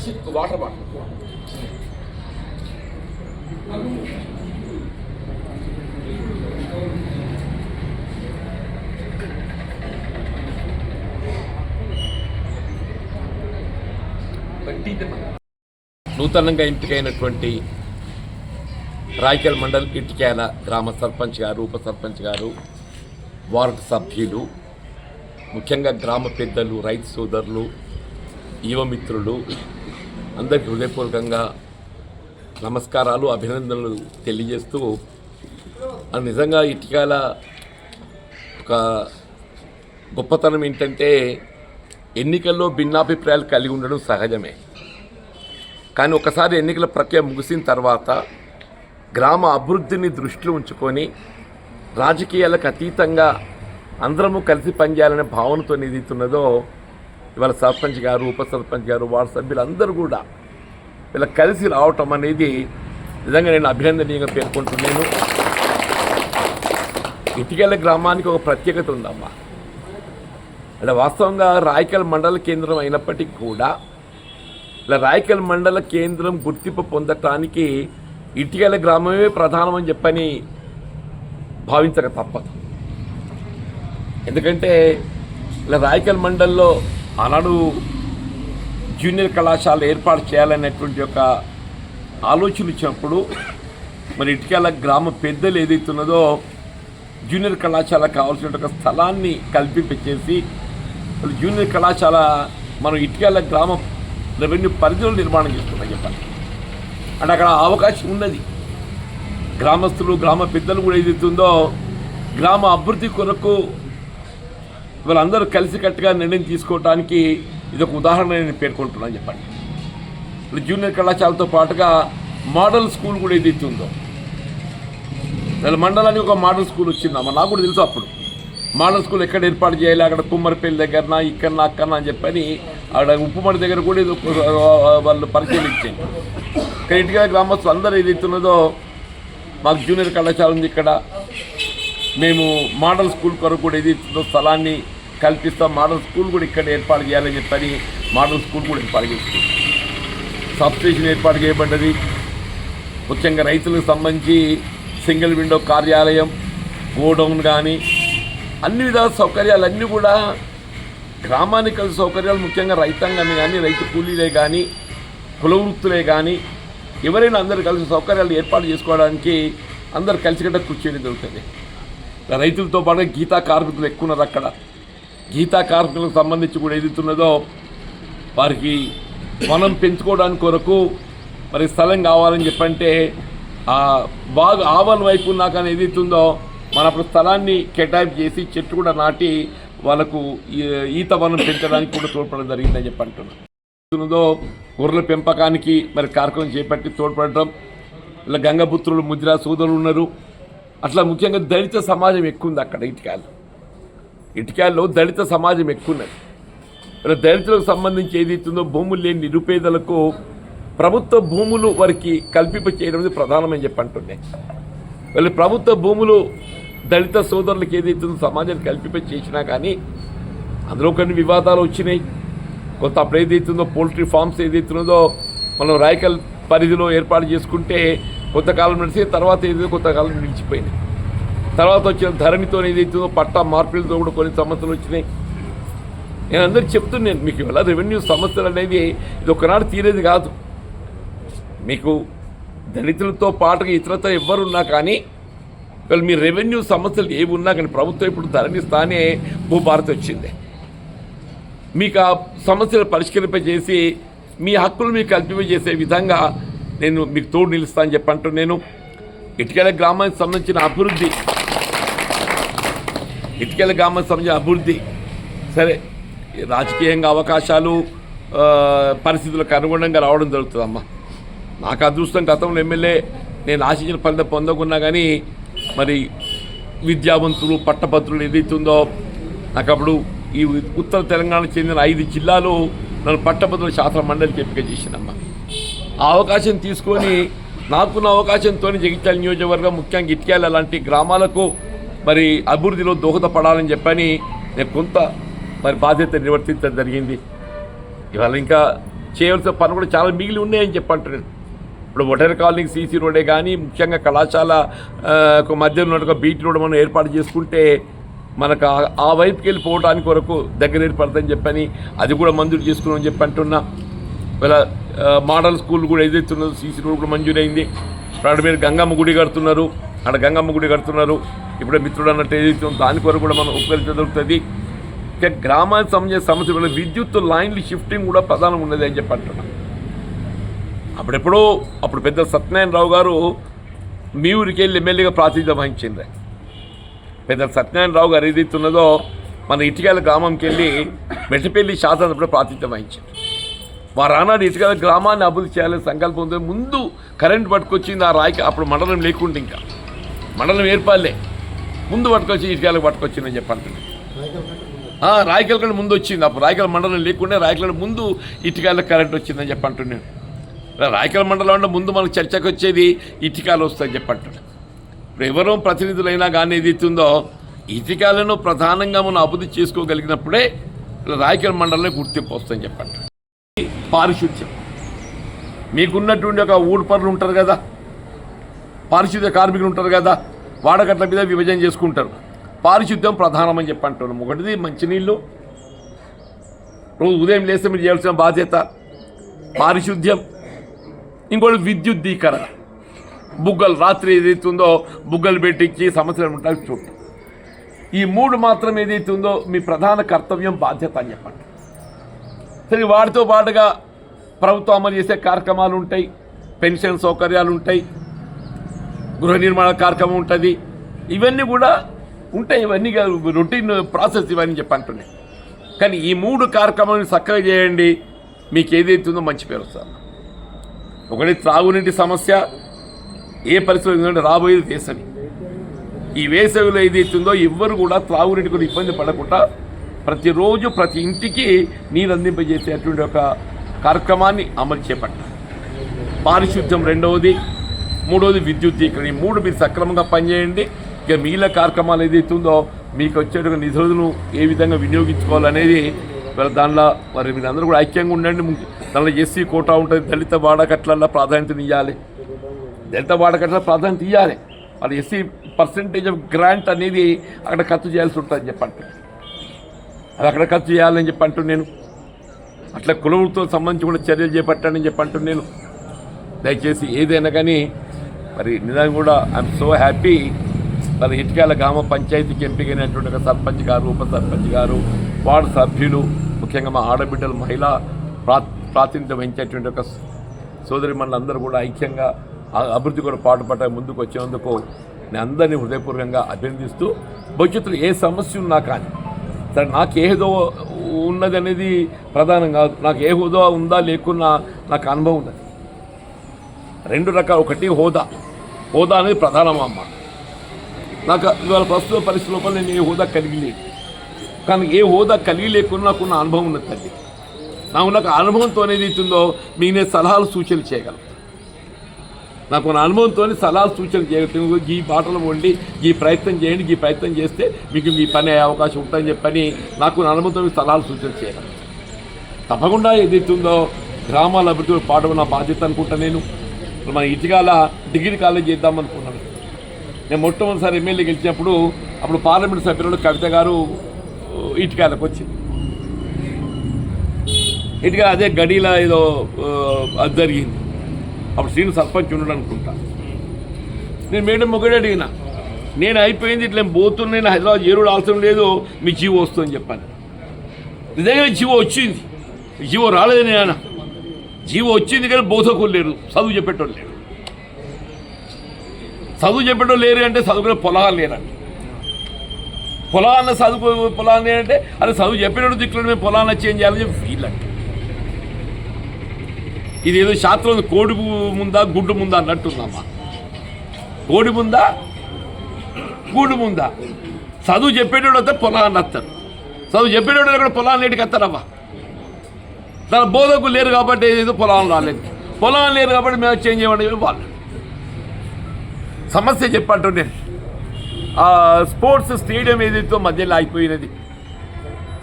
Water bottle నూతనంగా ఎంపికైనటువంటి రాయకల్ మండల్ ఇటిక్యాల గ్రామ సర్పంచ్ గారు, ఉప సర్పంచ్ గారు, వార్డు సభ్యులు, ముఖ్యంగా గ్రామ పెద్దలు, రైతు సోదరులు, యువమిత్రులు అందరికీ హృదయపూర్వకంగా నమస్కారాలు, అభినందనలు తెలియజేస్తూ, నిజంగా ఇటిక్యాల ఒక గొప్పతనం ఏంటంటే ఎన్నికల్లో భిన్నాభిప్రాయాలు కలిగి ఉండడం సహజమే. కానీ ఒకసారి ఎన్నికల ప్రక్రియ ముగిసిన తర్వాత గ్రామ అభివృద్ధిని దృష్టిలో ఉంచుకొని రాజకీయాలకు అతీతంగా అందరము కలిసి పనిచేయాలనే భావనతో ఏదైతున్నదో ఇవాళ సర్పంచ్ గారు, ఉప సర్పంచ్ గారు, వార్డు సభ్యులందరూ కూడా ఇలా కలిసి రావటం అనేది నిజంగా నేను అభినందనీయంగా పేర్కొంటున్నాను. ఇటిక్యాల గ్రామానికి ఒక ప్రత్యేకత ఉందమ్మా. అంటే వాస్తవంగా రాయకల్ మండల కేంద్రం అయినప్పటికీ కూడా ఇలా రాయకల్ మండల కేంద్రం గుర్తింపు పొందటానికి ఇటిక్యాల గ్రామమే ప్రధానమని చెప్పని భావించక తప్పదు. ఎందుకంటే ఇలా రాయకల్ మండల్లో ఆనాడు జూనియర్ కళాశాల ఏర్పాటు చేయాలనేటువంటి ఒక ఆలోచన ఇచ్చినప్పుడు మరి ఇటిక్యాల గ్రామ పెద్దలు ఏదైతున్నదో జూనియర్ కళాశాల కావాల్సిన ఒక స్థలాన్ని కల్పించేసి జూనియర్ కళాశాల మనం ఇటిక్యాల గ్రామ రెవెన్యూ పరిధిలో నిర్మాణం చేసుకుంటాం చెప్పండి. అంటే అక్కడ అవకాశం ఉన్నది. గ్రామస్తులు, గ్రామ పెద్దలు కూడా ఏదైతుందో గ్రామ అభివృద్ధి కొరకు వీళ్ళందరూ కలిసికట్టుగా నిర్ణయం తీసుకోవడానికి ఇది ఒక ఉదాహరణ నేను పేర్కొంటున్నాను చెప్పండి. జూనియర్ కళాశాలతో పాటుగా మోడల్ స్కూల్ కూడా ఏదైతుందో వీళ్ళ మండలానికి ఒక మోడల్ స్కూల్ వచ్చిందమ్మా. నాకు కూడా తెలుసు అప్పుడు మోడల్ స్కూల్ ఎక్కడ ఏర్పాటు చేయాలి, అక్కడ కుమ్మరిపల్లి దగ్గరనా ఇక్కడనా అక్కడనా అని చెప్పని అక్కడ ఉప్పుమడి దగ్గర కూడా వాళ్ళు పరిశీలించారు. కానీ ఇటిక్యాల గ్రామస్తులు అందరూ ఏదైతున్నదో మాకు జూనియర్ కళాశాల ఉంది ఇక్కడ, మేము మోడల్ స్కూల్ కొరకు కూడా ఏదైతుందో స్థలాన్ని కల్పిస్తాం, మోడల్ స్కూల్ కూడా ఇక్కడ ఏర్పాటు చేయాలని చెప్పని మోడల్ స్కూల్ కూడా ఏర్పాటు చేస్తుంది. సబ్స్టేషన్ ఏర్పాటు చేయబడ్డది. ముఖ్యంగా రైతులకు సంబంధించి సింగిల్ విండో కార్యాలయం, గోడౌన్ కానీ అన్ని విధాల సౌకర్యాలన్నీ కూడా గ్రామానికి కలిసి సౌకర్యాలు, ముఖ్యంగా రైతాంగాన్ని కానీ, రైతు కూలీలే కానీ, కుల వృత్తులే కానీ ఎవరైనా అందరూ కలిసి సౌకర్యాలు ఏర్పాటు చేసుకోవడానికి అందరు కలిసికట్ట కృషి చేయడం జరుగుతుంది. రైతులతో పాటు గీతా కార్మికులు ఎక్కువ ఉన్నారు అక్కడ. గీతా కార్మికులకు సంబంధించి కూడా ఏదైతున్నదో వారికి వనం పెంచుకోవడానికి కొరకు మరి స్థలం కావాలని చెప్పంటే బాగా ఆవల వైపు ఉన్నాక ఏదైతుందో మన అప్పుడు స్థలాన్ని కేటాయింపు చేసి చెట్టు కూడా నాటి వాళ్ళకు ఈత వనం పెంచడానికి కూడా తోడ్పడడం జరిగిందని చెప్పి అంటున్నాను. గొర్రెల పెంపకానికి మరి కార్యక్రమం చేపట్టి తోడ్పడటం, ఇలా గంగపుత్రులు, ముద్రా సోదరులు ఉన్నారు. అట్లా ముఖ్యంగా దళిత సమాజం ఎక్కువ ఉంది అక్కడ ఇటిక్యాలలో దళిత సమాజం ఎక్కువ ఉన్నది. ఇలా దళితులకు సంబంధించి ఏదైతుందో భూములు లేని నిరుపేదలకు ప్రభుత్వ భూములు వారికి కల్పింప చేయడం అనేది ప్రధానమని చెప్పి అంటున్నాయి. వీళ్ళు ప్రభుత్వ భూములు దళిత సోదరులకు ఏదైతుందో సమాజాన్ని కల్పింప చేసినా కానీ అందులో కొన్ని వివాదాలు వచ్చినాయి. కొంత అప్పుడు ఏదైతుందో పోల్ట్రీ ఫార్మ్స్ ఏదైతున్నదో మనం రాయకల్ పరిధిలో ఏర్పాటు చేసుకుంటే కొంతకాలం నడిచి తర్వాత ఏదైతే కొంతకాలం నిలిచిపోయినాయి. తర్వాత వచ్చిన ధరణితో ఏదైతుందో పట్టా మార్పులతో కూడా కొన్ని సమస్యలు వచ్చినాయి. నేను అందరికీ చెప్తున్నాను, మీకు ఇవాళ రెవెన్యూ సమస్యలు అనేది ఇది ఒకనాడు తీరేది కాదు. మీకు దళితులతో పాటుగా ఇతరత ఎవరున్నా కానీ వాళ్ళు మీ రెవెన్యూ సమస్యలు ఏవి ఉన్నా కానీ ప్రభుత్వం ఇప్పుడు ధరణి స్థానే భూభారతి వచ్చింది. మీకు ఆ సమస్యలు పరిష్కరింపజేసి మీ హక్కులు మీకు కల్పింపజేసే విధంగా నేను మీకు తోడు నిలుస్తానని చెప్పంటూ నేను ఇటిక్యాల గ్రామానికి సంబంధించిన అభివృద్ధి సరే రాజకీయంగా అవకాశాలు పరిస్థితులకు అనుగుణంగా రావడం జరుగుతుందమ్మా. నాకు అదృష్టం గతంలో ఎమ్మెల్యే నేను ఆశించిన ఫలితం పొందకున్నా కానీ మరి విద్యావంతులు, పట్టభద్రులు ఏదైతుందో నాకు అప్పుడు ఈ ఉత్తర తెలంగాణకు చెందిన 5 జిల్లాలు నన్ను పట్టభద్రుల శాసన మండలికి ఎంపిక చేసినమ్మా. ఆ అవకాశం తీసుకొని నాకున్న అవకాశంతో జగిత్యాల నియోజకవర్గం, ముఖ్యంగా ఇటిక్యాల లాంటి గ్రామాలకు మరి అభివృద్ధిలో దోహదపడాలని చెప్పని నేను కొంత మరి బాధ్యత నిర్వర్తించడం జరిగింది. ఇవాళ ఇంకా చేయవలసిన పనులు కూడా చాలా మిగిలి ఉన్నాయని చెప్పంటున్నాను. ఇప్పుడు ఒటేర్ కాలనీకి సీసీ రోడే కానీ, ముఖ్యంగా కళాశాల మధ్యలో ఉన్నట్టుగా బీటీ రోడ్ మనం ఏర్పాటు చేసుకుంటే మనకు ఆ వైపుకి వెళ్ళిపోవడానికి వరకు దగ్గర ఏర్పడుతుందని చెప్పని అది కూడా మంజూరు చేసుకున్నామని చెప్పి అంటున్నా. ఇలా మోడల్ స్కూల్ కూడా ఏదైతే ఉన్నదో సీసీ రోడ్ కూడా మంజూరైంది. అక్కడ మీరు గంగమ్మ గుడి కడుతున్నారు, ఇప్పుడు మిత్రుడు అన్నట్టు ఏదైతే ఉందో దాని కొరకు కూడా మనం ఉపకరించదొరుకుతుంది. ఇక గ్రామానికి సంబంధించిన సమస్యలు విద్యుత్ లైన్లు షిఫ్టింగ్ కూడా ప్రధానం ఉన్నది అని చెప్పి అంటున్నాను. అప్పుడు పెద్ద సత్యనారాయణరావు గారు మీ ఊరికి వెళ్ళి ఎమ్మెల్యేగా ప్రాతినిధ్యం వహించింది. పెద్ద సత్యనారాయణరావు గారు ఏదైతే ఉన్నదో మన ఇటుకల గ్రామంకి వెళ్ళి మెట్టపల్లి శాసనసభలో ప్రాతినిధ్యం వహించారు. వారు ఆనాడు ఇటుకల గ్రామాన్ని అభివృద్ధి చేయాలని సంకల్పంతో ముందు కరెంటు పట్టుకొచ్చింది ఆ రాయికి. అప్పుడు మండలం లేకుండా ఇంకా మండలం ఏర్పాలే ముందు పట్టుకొచ్చి ఇటుకలకు పట్టుకొచ్చిందని చెప్పండి. రాయకల్ కంటే ముందు వచ్చింది. అప్పుడు రాయకల్ మండలం లేకుండా రాయకల్ ముందు ఇటుకలకు కరెంట్ వచ్చిందని చెప్పంటున్నాను. రాయకల్ మండలం అంటే ముందు మనకు చర్చకు వచ్చేది ఇటుకలు వస్తాయని చెప్పంటున్నాను. ఇప్పుడు ఎవరో ప్రతినిధులైనా కానీ ఏదైతుందో ఇటుకలను ప్రధానంగా మనం అభివృద్ధి చేసుకోగలిగినప్పుడే రాయకల్ మండలంలో గుర్తింపు వస్తుందని చెప్పండి. పారిశుద్ధ్యం మీకున్నటువంటి ఒక ఊడ్పర్లు ఉంటారు కదా, పారిశుద్ధ్య కార్మికులు ఉంటారు కదా, వాడకట్ల మీద విభజన చేసుకుంటారు. పారిశుద్ధ్యం ప్రధానమని చెప్పంటున్నాం. ఒకటిది మంచినీళ్ళు, రోజు ఉదయం లేస్తే మీరు చేయాల్సిన బాధ్యత పారిశుద్ధ్యం. ఇంకోటి విద్యుద్దీకరణ, బుగ్గలు రాత్రి ఏదైతుందో బుగ్గలు పెట్టించి సమస్యలు ఉంటాయి చూడండి. ఈ మూడు మాత్రం ఏదైతుందో మీ ప్రధాన కర్తవ్యం, బాధ్యత అని చెప్పండి. సరే, వాటితో పాటుగా ప్రభుత్వం అమలు చేసే కార్యక్రమాలు ఉంటాయి, పెన్షన్ సౌకర్యాలు ఉంటాయి, గృహ నిర్మాణ కార్యక్రమం ఉంటుంది, ఇవన్నీ కూడా ఉంటాయి. ఇవన్నీ రొటీన్ ప్రాసెస్ ఇవన్నీ చెప్పంటున్నాయి. కానీ ఈ మూడు కార్యక్రమాలను చక్కగా చేయండి, మీకు ఏదైతుందో మంచి పేరు వస్తుంది. ఒకటి త్రాగునీటి సమస్య ఏ పరిస్థితుల్లో రాబోయేది వేసవి. ఈ వేసవిలో ఏదైతుందో ఎవ్వరు కూడా త్రాగునీటి కూడా ఇబ్బంది పడకుండా ప్రతిరోజు ప్రతి ఇంటికి నీరు అందింపజేసేటువంటి ఒక కార్యక్రమాన్ని అమలు చేపట్టాలి. పారిశుద్ధ్యం రెండవది, మూడవది విద్యుద్దీకరణ. ఈ మూడు మీరు సక్రమంగా పనిచేయండి. ఇక మిగిలిన కార్యక్రమాలు ఏదైతుందో మీకు వచ్చేటువంటి నిధులను ఏ విధంగా వినియోగించుకోవాలనేది దానిలో మరి మీరు అందరూ కూడా ఐక్యంగా ఉండండి. దానిలో ఎస్సీ కోటా ఉంటుంది, దళిత వాడకట్లలో ప్రాధాన్యత ఇవ్వాలి, అది ఎస్సీ పర్సెంటేజ్ ఆఫ్ గ్రాంట్ అనేది అక్కడ ఖర్చు చేయాల్సి ఉంటుందని చెప్పండి. అది అక్కడ ఖర్చు చేయాలని చెప్పంటూ నేను అట్లా కులవృత్తుతో సంబంధించి కూడా చర్యలు చేపట్టానని చెప్పంటూ నేను దయచేసి ఏదైనా కానీ మరి నిజంగా కూడా ఐఎమ్ సో హ్యాపీ. మరి ఇటుకల గ్రామ పంచాయతీకి ఎంపికైనటువంటి ఒక సర్పంచ్ గారు, ఉప సర్పంచ్ గారు, వార్డు సభ్యులు, ముఖ్యంగా మా ఆడబిడ్డలు, మహిళా ప్రాతినిధ్యం వహించేటువంటి ఒక సోదరి మనులందరూ కూడా ఐక్యంగా అభివృద్ధి కూడా పాటుపడ్డ ముందుకు వచ్చేందుకు నేను అందరినీ హృదయపూర్వకంగా అభినందిస్తూ, భవిష్యత్తులో ఏ సమస్య ఉన్నా కానీ సరే, నాకు ఏ హోదా ఉన్నది అనేది ప్రధానం కాదు. నాకు ఏ హోదా ఉందా లేకున్నా నాకు అనుభవం ఉన్నది. రెండు రకాలు, ఒకటి హోదా అనేది ప్రధానమా అమ్మ. నాకు ఇవాళ ప్రస్తుత పరిస్థితి లోపల నేను ఏ హోదా కలిగి లేదు, కానీ ఏ హోదా కలిగి లేకుండా నాకున్న అనుభవం ఉన్నది తల్లి. నాకు అనుభవంతో అనేది ఇస్తుందో మీ నేను సలహాలు సూచనలు చేయగలను. నాకున్న అనుభవంతో సలహాలు సూచనలు చేయగలుగుతాను. ఈ బాటలో ఉండి ఈ ప్రయత్నం చేయండి, ఈ ప్రయత్నం చేస్తే మీకు మీ పని అయ్యే అవకాశం ఉంటుందని చెప్పని నాకు అనుభవంతో సలహాలు సూచనలు చేయగలను. తప్పకుండా ఏదైతుందో గ్రామాల అభివృద్ధి పాటు నా బాధ్యత అనుకుంటా. నేను మన ఇటుకాల డిగ్రీ కాలేజ్ చేద్దామనుకున్నాను. నేను మొట్టమొదటిసారి ఎమ్మెల్యే గెలిచినప్పుడు అప్పుడు పార్లమెంట్ సభ్యులు కవిత గారు ఇటుకాలకు వచ్చింది. ఇటుక అదే గడిలో ఏదో అది జరిగింది. అప్పుడు శ్రీను సర్పంచ్ ఉండడు అనుకుంటా. నేను మేడం ఒకటే అడిగిన, నేను అయిపోయింది ఇట్లా పోతున్నా, నేను హైదరాబాద్ ఏరుడు అవసరం లేదు, మీ జీవో వస్తుందని చెప్పాను. నిజంగా జీవో వచ్చింది, జీవో రాలేదు. నేను జీవో వచ్చింది కానీ బోధకులు లేరు, చదువు చెప్పేటోళ్ళు లేరు. చదువు చెప్పేటోళ్ళు లేరు అంటే చదువుకునే పొలాలు లేరండి. పొలాన్న చదువు పొలాలు లేరంటే అది చదువు చెప్పేటోడు దిక్కులు మేము పొలాన్ని చేంజ్ చేయాలని చెప్పి ఫీల్ అంటే ఇది ఏదో శాస్త్రం కోడి ముందా గుడ్డు ముందా అన్నట్టుందమ్మా. కోడి ముందా గూడు ముందా? చదువు చెప్పేటోడు వస్తే పొలాన్ని వస్తారు, చదువు చెప్పేటోడు కూడా పొలాన్ని నేటికి వస్తారమ్మా. దాని బోధకు లేరు కాబట్టి ఏదో పొలాన్ని రాలేదు, పొలాన్ని లేరు కాబట్టి మేము చేంజ్ చేయమంటే వాళ్ళు సమస్య చెప్పంటూ నేను. స్పోర్ట్స్ స్టేడియం ఏదైతే మధ్యలో ఆగిపోయినది,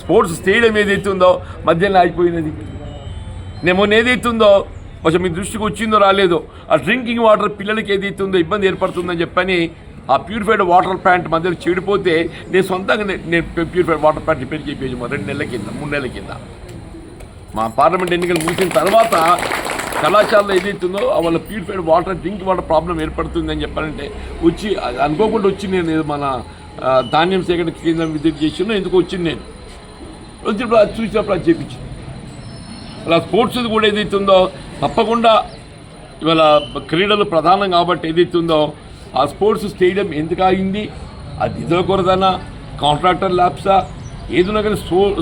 స్పోర్ట్స్ స్టేడియం ఏదైతే ఉందో మధ్యలో ఆగిపోయినది. నేను మొన్న ఏదైతుందో కొంచెం మీ దృష్టికి వచ్చిందో రాలేదో ఆ డ్రింకింగ్ వాటర్ పిల్లలకి ఏదైతుందో ఇబ్బంది ఏర్పడుతుందని చెప్పని ఆ ప్యూరిఫైడ్ వాటర్ ప్లాంట్ మధ్యలో చెడిపోతే నేను సొంతంగా నేను ప్యూరిఫైడ్ వాటర్ ప్లాంట్ రిపేర్ చేయించాము 2 నెలల కింద 3 నెలల కింద. మా పార్లమెంట్ ఎన్నికలు ముగిసిన తర్వాత కళాశాలలో ఏదైతుందో వాళ్ళ purified water drink water problem ఏర్పడుతుందని చెప్పాలంటే వచ్చి అనుకోకుండా వచ్చి నేను మన ధాన్యం సేకరణ కేంద్రం విజిట్ చేసినా ఎందుకు వచ్చింది నేను వచ్చినప్పుడు అది చూసినప్పుడు అది చేయించింది. అలా స్పోర్ట్స్ కూడా ఏదైతుందో తప్పకుండా ఇవాళ క్రీడలు ప్రధానం కాబట్టి ఏదైతుందో ఆ స్పోర్ట్స్ స్టేడియం ఎందుకు ఆగింది, అది నిధుల కొరదనా కాంట్రాక్టర్ ల్యాబ్సా ఏదైనా కానీ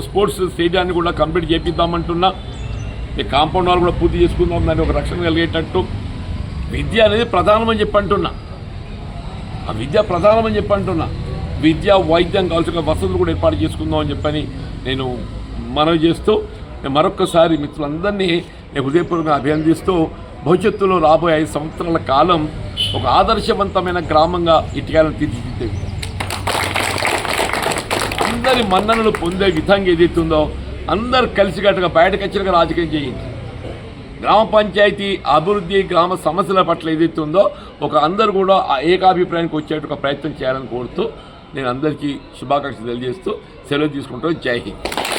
స్పోర్ట్స్ స్టేడియాన్ని కూడా కంప్లీట్ చేపిద్దామంటున్నా. కాంపౌండ్ వాళ్ళు కూడా పూర్తి చేసుకుందాం, దాన్ని ఒక రక్షణ కలిగేటట్టు. విద్య అనేది ప్రధానమని చెప్పి అంటున్నా, ఆ విద్య ప్రధానమని చెప్పి అంటున్నా. విద్య వైద్యం కావాల్సిన వసతులు కూడా ఏర్పాటు చేసుకుందాం అని చెప్పని నేను మనవి చేస్తూ మరొక్కసారి మిత్రులందరినీ నేను హృదయపూర్వకంగా అభినందిస్తూ భవిష్యత్తులో రాబోయే 5 సంవత్సరాల కాలం ఒక ఆదర్శవంతమైన గ్రామంగా ఇటుకలను తీర్చిదిద్దే అందరి మన్ననలు పొందే విధంగా ఏదైతుందో అందరు కలిసికట్టుగా బయటకు వచ్చినగా రాజకీయం చేయండి. గ్రామ పంచాయతీ అభివృద్ధి గ్రామ సమస్యల పట్ల ఏదైతుందో ఒక అందరూ కూడా ఆ ఏకాభిప్రాయానికి వచ్చేట ప్రయత్నం చేయాలని కోరుతూ నేను అందరికీ శుభాకాంక్షలు తెలియజేస్తూ సెలవు తీసుకుంటూ జై హింద్.